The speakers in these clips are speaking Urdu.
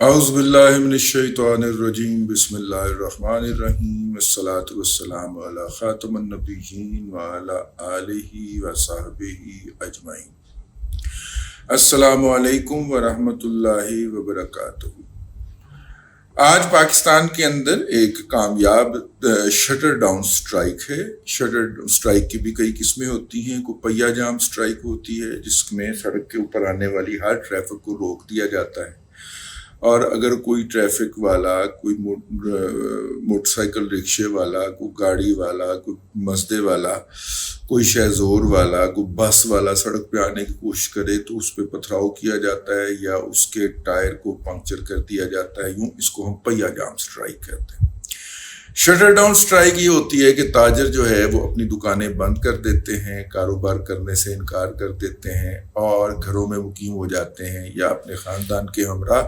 اعوذ باللہ من الشیطان الرجیم بسم اللہ الرحمن الرحیم والصلاة والسلام علی خاتم النبیین وعلی آلہ وصحبہ اجمعین۔ السلام علیکم ورحمۃ اللہ وبرکاتہ۔ آج پاکستان کے اندر ایک کامیاب شٹر ڈاؤن سٹرائک ہے۔ شٹر سٹرائک کی بھی کئی قسمیں ہوتی ہیں۔ کوئی پہیہ جام سٹرائک ہوتی ہے جس میں سڑک کے اوپر آنے والی ہر ٹریفک کو روک دیا جاتا ہے، اور اگر کوئی ٹریفک والا، کوئی موٹر سائیکل رکشے والا، کوئی گاڑی والا، کوئی مزدے والا، کوئی شہزور والا، کوئی بس والا سڑک پہ آنے کی کوشش کرے تو اس پہ پتھراؤ کیا جاتا ہے یا اس کے ٹائر کو پنکچر کر دیا جاتا ہے۔ یوں اس کو ہم پہیہ جام سٹرائک کہتے ہیں۔ شٹر ڈاؤن سٹرائک یہ ہوتی ہے کہ تاجر جو ہے وہ اپنی دکانیں بند کر دیتے ہیں، کاروبار کرنے سے انکار کر دیتے ہیں اور گھروں میں مقیم ہو جاتے ہیں، یا اپنے خاندان کے ہمراہ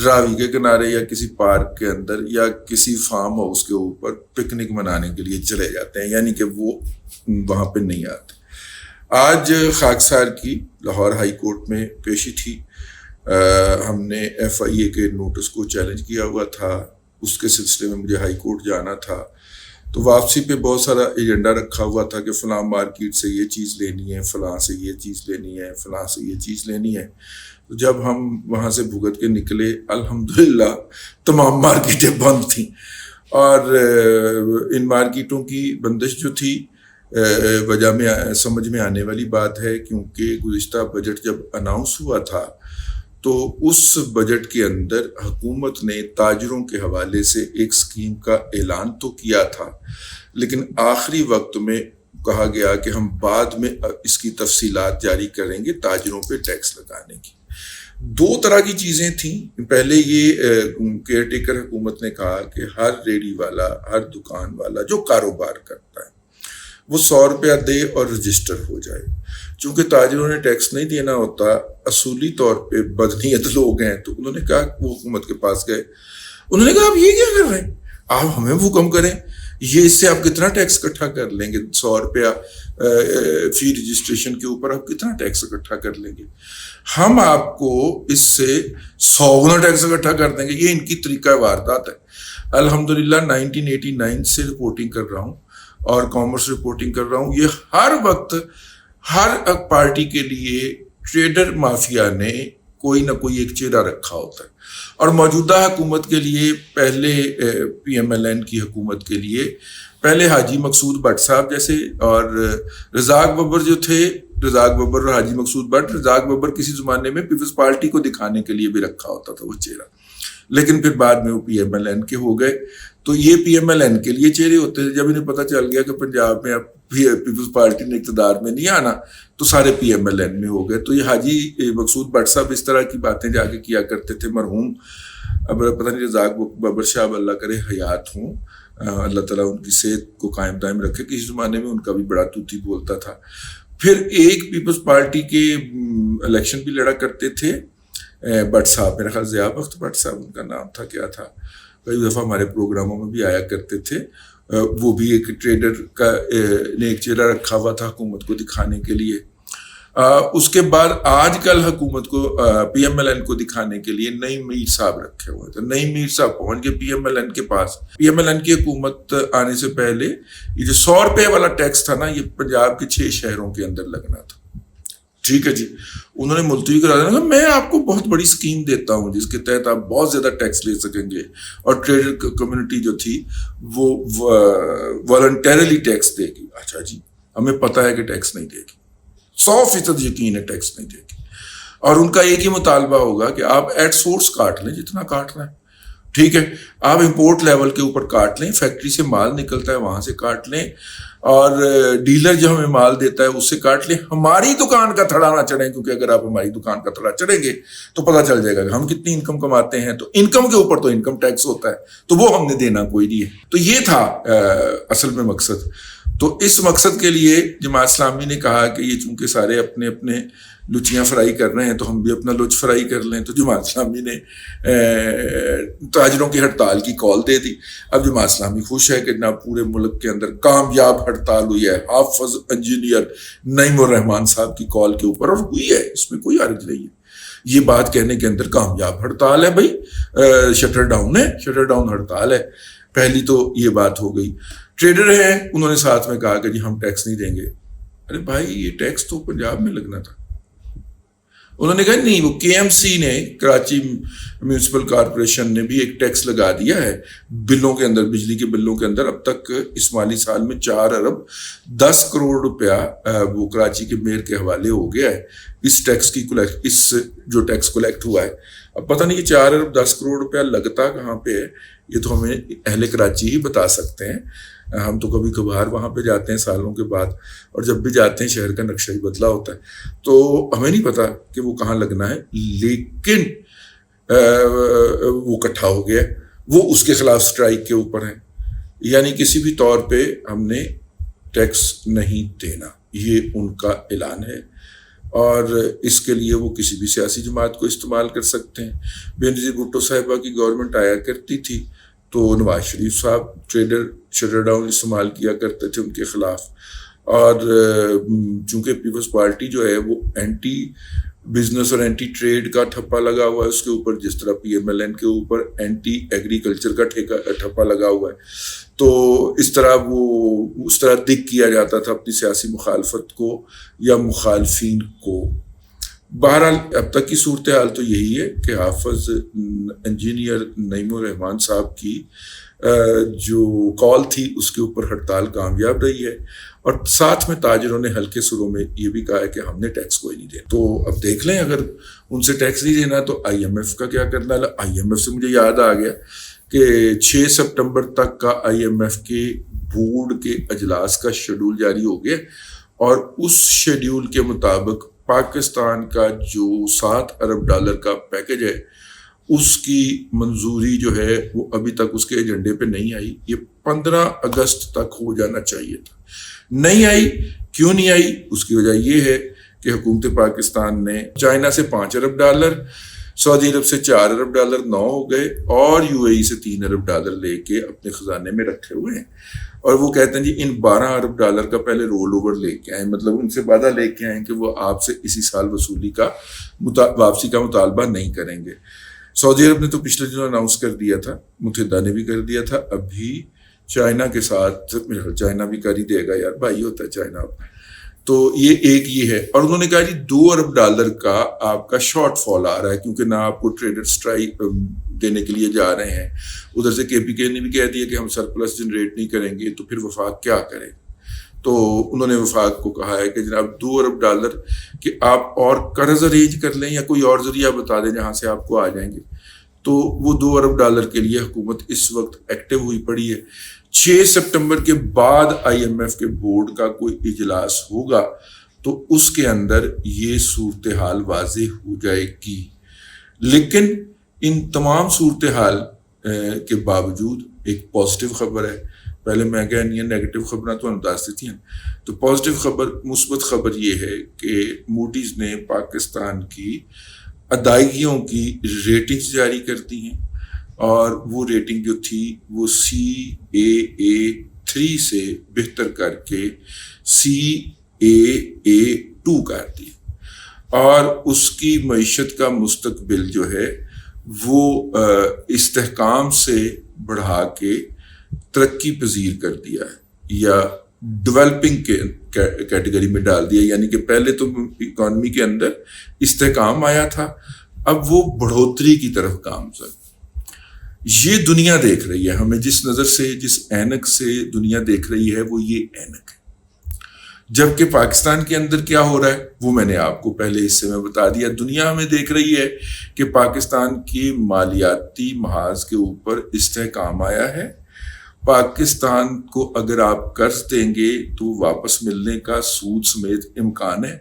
راوی کے کنارے یا کسی پارک کے اندر یا کسی فارم ہاؤس کے اوپر پکنک منانے کے لیے چلے جاتے ہیں، یعنی کہ وہ وہاں پہ نہیں آتے۔ آج خاکسار کی لاہور ہائی کورٹ میں پیشی تھی۔ ہم نے FIA کے نوٹس کو چیلنج کیا ہوا تھا، اس کے سلسلے میں مجھے ہائی کورٹ جانا تھا، تو واپسی پہ بہت سارا ایجنڈا رکھا ہوا تھا کہ فلاں مارکیٹ سے یہ چیز لینی ہے، فلاں سے یہ چیز لینی ہے، فلاں سے یہ چیز لینی ہے۔ تو جب ہم وہاں سے بھگت کے نکلے، الحمدللہ تمام مارکیٹیں بند تھیں، اور ان مارکیٹوں کی بندش جو تھی وجہ میں سمجھ میں آنے والی بات ہے، کیونکہ گزشتہ بجٹ جب اناؤنس ہوا تھا تو اس بجٹ کے اندر حکومت نے تاجروں کے حوالے سے ایک سکیم کا اعلان تو کیا تھا، لیکن آخری وقت میں کہا گیا کہ ہم بعد میں اس کی تفصیلات جاری کریں گے تاجروں پہ ٹیکس لگانے کی۔ دو طرح کی چیزیں تھیں۔ پہلے یہ کیئر ٹیکر حکومت نے کہا کہ ہر ریڑھی والا، ہر دکان والا جو کاروبار کرتا ہے وہ 100 روپیہ دے اور رجسٹر ہو جائے۔ چونکہ تاجروں نے ٹیکس نہیں دینا ہوتا، اصولی طور پہ بدنیت لوگ ہیں، تو انہوں نے کہا، وہ حکومت کے پاس گئے، انہوں نے کہا آپ یہ کیا کر رہے ہیں، آپ ہمیں حکم کریں، یہ اس سے آپ کتنا ٹیکس اکٹھا کر لیں گے، 100 روپیہ فی رجسٹریشن کے اوپر آپ کتنا ٹیکس اکٹھا کر لیں گے، ہم آپ کو اس سے 100 گنا ٹیکس اکٹھا کر دیں گے۔ یہ ان کی طریقہ واردات ہے۔ الحمدللہ 1989 سے رپورٹنگ کر رہا ہوں اور کامرس رپورٹنگ کر رہا ہوں۔ یہ ہر وقت ہر پارٹی کے لیے ٹریڈر مافیا نے کوئی نہ کوئی ایک چہرہ رکھا ہوتا ہے، اور موجودہ حکومت کے لیے، پہلے PMLN کی حکومت کے لیے پہلے حاجی مقصود بٹ صاحب جیسے، اور رزاق ببر جو تھے، رزاق ببر اور حاجی مقصود بٹ، رزاق ببر کسی زمانے میں پیپلز پارٹی کو دکھانے کے لیے بھی رکھا ہوتا تھا وہ چہرہ، لیکن پھر بعد میں وہ PMLN کے ہو گئے۔ تو یہ PMLN کے لیے چہرے ہوتے تھے۔ جب انہیں پتہ چل گیا کہ پنجاب میں اب پیپلز پارٹی نے اقتدار میں نہیں آنا تو سارے PMLN میں ہو گئے۔ تو یہ حاجی مقصود بٹ صاحب اس طرح کی باتیں جا کے کیا کرتے تھے۔ مرحوم اب پتہ نہیں رزاق ببر صاحب اللہ کرے حیات ہوں، اللہ تعالیٰ ان کی صحت کو قائم دائم رکھے، کسی زمانے میں ان کا بھی بڑا توتی بولتا تھا۔ پھر ایک پیپلز پارٹی کے الیکشن بھی لڑا کرتے تھے بٹ صاحب، میرا خیال ضیاء بخت بٹ صاحب ان کا نام تھا، کیا تھا، کئی دفعہ ہمارے پروگراموں میں بھی آیا کرتے تھے۔ وہ بھی ایک ٹریڈر کا نے ایک چہرہ رکھا ہوا تھا حکومت کو دکھانے کے لیے۔ اس کے بعد آج کل حکومت کو PMLN کو دکھانے کے لیے نعیم میر صاحب رکھے ہوئے تھے۔ نعیم میر صاحب پہنچ گئے PMLN کے پاس۔ PMLN کی حکومت آنے سے پہلے یہ جو 100 روپے والا ٹیکس تھا نا، یہ پنجاب کے 6 شہروں کے اندر لگنا تھا۔ ٹھیک ہے جی، انہوں نے ملتوی کرا دینا، میں آپ کو بہت بڑی سکیم دیتا ہوں جس کے تحت آپ بہت زیادہ ٹیکس لے سکیں گے، اور ٹریڈر کمیونٹی جو تھی وہ والنٹیرلی ٹیکس دے گی۔ اچھا جی، ہمیں پتہ ہے کہ ٹیکس نہیں دے گی، 100% یقین ہے ٹیکس نہیں دے گی، اور ان کا ایک ہی مطالبہ ہوگا کہ آپ ایٹ سورس کاٹ لیں جتنا کاٹنا ہے، ٹھیک ہے، آپ امپورٹ لیول کے اوپر کاٹ لیں، فیکٹری سے مال نکلتا ہے وہاں سے کاٹ لیں، اور ڈیلر جو ہمیں مال دیتا ہے اس سے کاٹ لیں، ہماری دکان کا تھڑا نہ چڑھیں، کیونکہ اگر آپ ہماری دکان کا تھڑا چڑھیں گے تو پتہ چل جائے گا کہ ہم کتنی انکم کماتے ہیں، تو انکم کے اوپر تو انکم ٹیکس ہوتا ہے، تو وہ ہم نے دینا کوئی نہیں ہے۔ تو یہ تھا اصل میں مقصد۔ تو اس مقصد کے لیے جماعت اسلامی نے کہا کہ یہ چونکہ سارے اپنے اپنے لچیاں فرائی کر رہے ہیں تو ہم بھی اپنا لچ فرائی کر لیں، تو جماعت اسلامی نے تاجروں کی ہڑتال کی کال دے دی۔ اب جماعت اسلامی خوش ہے کہ نہ پورے ملک کے اندر کامیاب ہڑتال ہوئی ہے حافظ انجینئر نعیم الرحمان صاحب کی کال کے اوپر، اور ہوئی ہے، اس میں کوئی حرج نہیں ہے۔ یہ بات کہنے کے اندر کامیاب. ہڑتال ہے بھائی، شٹر ڈاؤن ہے، شٹر ڈاؤن ہڑتال ہے. پہلی تو یہ بات ہو گئی. ٹریڈر ہیں، انہوں نے ساتھ میں کہا کہ جی ہم ٹیکس نہیں دیں گے. ارے بھائی یہ ٹیکس تو پنجاب میں لگنا تھا. انہوں نے کہا نہیں، وہ کے ایم سی نے، کراچی میونسپل کارپوریشن نے بھی ایک ٹیکس لگا دیا ہے بلوں کے اندر، بجلی کے بلوں کے اندر. اب تک اس مالی سال میں 4 ارب 10 کروڑ روپیہ وہ کراچی کے میئر کے حوالے ہو گیا ہے اس ٹیکس کی اس جو ٹیکس کولیکٹ ہوا ہے. اب پتہ نہیں یہ 4 ارب 10 کروڑ روپیہ لگتا کہاں پہ ہے، یہ تو ہمیں اہل کراچی ہی بتا سکتے ہیں. ہم تو کبھی کبھار وہاں پہ جاتے ہیں سالوں کے بعد، اور جب بھی جاتے ہیں شہر کا نقشہ ہی بدلا ہوتا ہے، تو ہمیں نہیں پتا کہ وہ کہاں لگنا ہے. لیکن وہ اکٹھا ہو گیا، وہ اس کے خلاف سٹرائک کے اوپر ہیں. یعنی کسی بھی طور پہ ہم نے ٹیکس نہیں دینا، یہ ان کا اعلان ہے، اور اس کے لیے وہ کسی بھی سیاسی جماعت کو استعمال کر سکتے ہیں. بینظیر بھٹو صاحبہ کی گورنمنٹ آیا کرتی تھی تو نواز شریف صاحب ٹریڈر شٹر ڈاؤن استعمال کیا کرتے تھے ان کے خلاف. اور چونکہ پیپلز پارٹی جو ہے وہ اینٹی بزنس اور اینٹی ٹریڈ کا ٹھپا لگا ہوا ہے اس کے اوپر، جس طرح پی ایم ایل این کے اوپر اینٹی ایگریکلچر کا ٹھپا لگا ہوا ہے. تو اس طرح دکھ کیا جاتا تھا اپنی سیاسی مخالفت کو یا مخالفین کو. بہرحال اب تک کی صورتحال تو یہی ہے کہ حافظ انجینئر نعیم الرحمان صاحب کی جو کال تھی اس کے اوپر ہڑتال کامیاب رہی ہے، اور ساتھ میں تاجروں نے ہلکے سروں میں یہ بھی کہا ہے کہ ہم نے ٹیکس کوئی نہیں دینا. تو اب دیکھ لیں اگر ان سے ٹیکس نہیں دینا تو آئی ایم ایف کا کیا کرنا ہے. آئی ایم ایف سے مجھے یاد آ گیا کہ 6 سپٹمبر تک کا آئی ایم ایف کے بورڈ کے اجلاس کا شیڈول جاری ہو گیا، اور اس شیڈول کے مطابق پاکستان کا جو $7 ارب کا پیکج ہے اس کی منظوری جو ہے وہ ابھی تک اس کے ایجنڈے پہ نہیں آئی. یہ 15 اگست تک ہو جانا چاہیے تھا، نہیں آئی. کیوں نہیں آئی؟ اس کی وجہ یہ ہے کہ حکومت پاکستان نے چائنا سے $5 ارب، سعودی عرب سے $4 ارب 9 ہو گئے، اور یو اے ای سے $3 ارب لے کے اپنے خزانے میں رکھے ہوئے ہیں. اور وہ کہتے ہیں جی ان $12 ارب کا پہلے رول اوور لے کے آئیں، مطلب ان سے وعدہ لے کے آئیں کہ وہ آپ سے اسی سال واپسی کا مطالبہ نہیں کریں گے. سعودی عرب نے تو پچھلے دنوں اناؤنس کر دیا تھا، متحدہ نے بھی کر دیا تھا. ابھی چائنا کے ساتھ چائنا بھی کر ہی دے گا، یار بھائی ہوتا ہے چائنا. تو یہ ہے. اور انہوں نے کہا جی $2 ارب کا آپ کا شارٹ فال آ رہا ہے، کیونکہ نہ آپ کو ٹریڈر اسٹرائک دینے کے لیے جا رہے ہیں. ادھر سے کے پی کے نے بھی کہہ دیا کہ ہم سرپلس جنریٹ نہیں کریں گے، تو پھر وفاق کیا کرے. تو انہوں نے وفاق کو کہا ہے کہ جناب $2 ارب کہ آپ اور قرض ارینج کر لیں یا کوئی اور ذریعہ بتا دیں جہاں سے آپ کو آ جائیں گے. تو وہ $2 ارب کے لیے حکومت اس وقت ایکٹیو ہوئی پڑی ہے. 6 سپٹمبر کے بعد آئی ایم ایف کے بورڈ کا کوئی اجلاس ہوگا تو اس کے اندر یہ صورتحال واضح ہو جائے گی. لیکن ان تمام صورتحال کے باوجود ایک پازیٹیو خبر ہے. پہلے میں کہہ نہیں نیگیٹو خبریں تو انداز دیتی ہیں، تو پازیٹیو خبر، مثبت خبر یہ ہے کہ موڈیز نے پاکستان کی ادائیگیوں کی ریٹنگز جاری کر دی ہیں، اور وہ ریٹنگ جو تھی وہ CAA3 سے بہتر کر کے CAA2 کر دی، اور اس کی معیشت کا مستقبل جو ہے وہ استحکام سے بڑھا کے ترقی پذیر کر دیا ہے، یا ڈیولپنگ کے کیٹیگری میں ڈال دیا. یعنی کہ پہلے تو اکانومی کے اندر استحکام آیا تھا، اب وہ بڑھوتری کی طرف گامزن. یہ دنیا دیکھ رہی ہے ہمیں، جس نظر سے، جس اینک سے دنیا دیکھ رہی ہے وہ یہ اینک ہے. جبکہ پاکستان کے اندر کیا ہو رہا ہے وہ میں نے آپ کو پہلے حصے میں بتا دیا. دنیا ہمیں دیکھ رہی ہے کہ پاکستان کی مالیاتی محاذ کے اوپر استحکام آیا ہے. پاکستان کو اگر آپ قرض دیں گے تو واپس ملنے کا سود سمیت امکان ہے.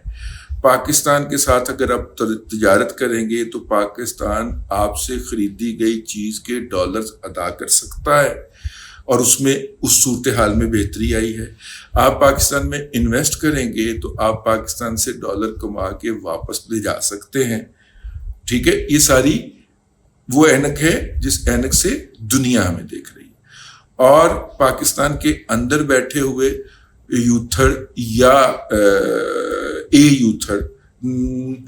پاکستان کے ساتھ اگر آپ تجارت کریں گے تو پاکستان آپ سے خریدی گئی چیز کے ڈالرز ادا کر سکتا ہے، اور اس میں اس صورتحال میں بہتری آئی ہے. آپ پاکستان میں انویسٹ کریں گے تو آپ پاکستان سے ڈالر کما کے واپس لے جا سکتے ہیں. ٹھیک ہے، یہ ساری وہ اینک ہے جس اینک سے دنیا ہمیں دیکھ رہی ہے. اور پاکستان کے اندر بیٹھے ہوئے یوتھر یا اے یوتھر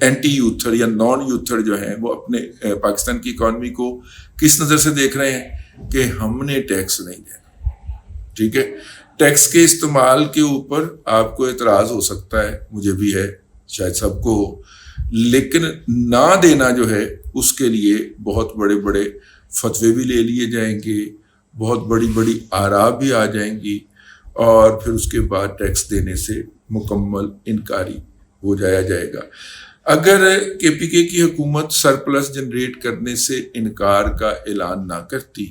اینٹی یوتھر یا نان یوتھر جو ہیں وہ اپنے پاکستان کی اکانومی کو کس نظر سے دیکھ رہے ہیں کہ ہم نے ٹیکس نہیں دینا. ٹھیک ہے، ٹیکس کے استعمال کے اوپر آپ کو اعتراض ہو سکتا ہے، مجھے بھی ہے، شاید سب کو ہو، لیکن نہ دینا جو ہے اس کے لیے بہت بڑے بڑے فتوے بھی لے لیے جائیں گے، بہت بڑی بڑی آراء بھی آ جائیں گی، اور پھر اس کے بعد ٹیکس دینے سے مکمل انکاری ہو جائے گا. اگر کے پی کے کی حکومت سرپلس جنریٹ کرنے سے انکار کا اعلان نہ کرتی،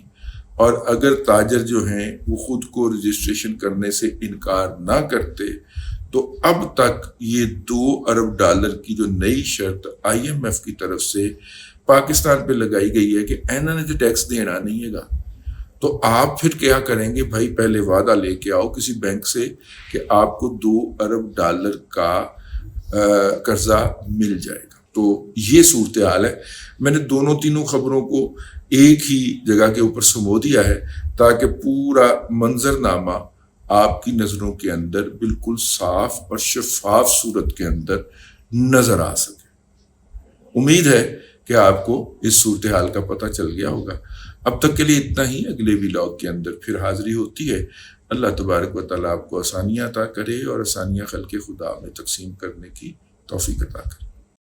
اور اگر تاجر جو ہیں وہ خود کو رجسٹریشن کرنے سے انکار نہ کرتے، تو اب تک یہ $2 ارب کی جو نئی شرط IMF کی طرف سے پاکستان پہ لگائی گئی ہے کہ اینا نے تو ٹیکس دینا نہیں ہے گا، تو آپ پھر کیا کریں گے بھائی؟ پہلے وعدہ لے کے آؤ کسی بینک سے کہ آپ کو $2 ارب کا قرضہ مل جائے گا. تو یہ صورتحال ہے. میں نے تینوں خبروں کو ایک ہی جگہ کے اوپر سمو دیا ہے تاکہ پورا منظرنامہ آپ کی نظروں کے اندر بالکل صاف اور شفاف صورت کے اندر نظر آ سکے. امید ہے کہ آپ کو اس صورتحال کا پتہ چل گیا ہوگا. اب تک کے لیے اتنا ہی. اگلے ولاگ کے اندر پھر حاضری ہوتی ہے. اللہ تبارک و تعالیٰ آپ کو آسانیاں عطا کرے اور آسانیاں خلق خدا میں تقسیم کرنے کی توفیق عطا کرے.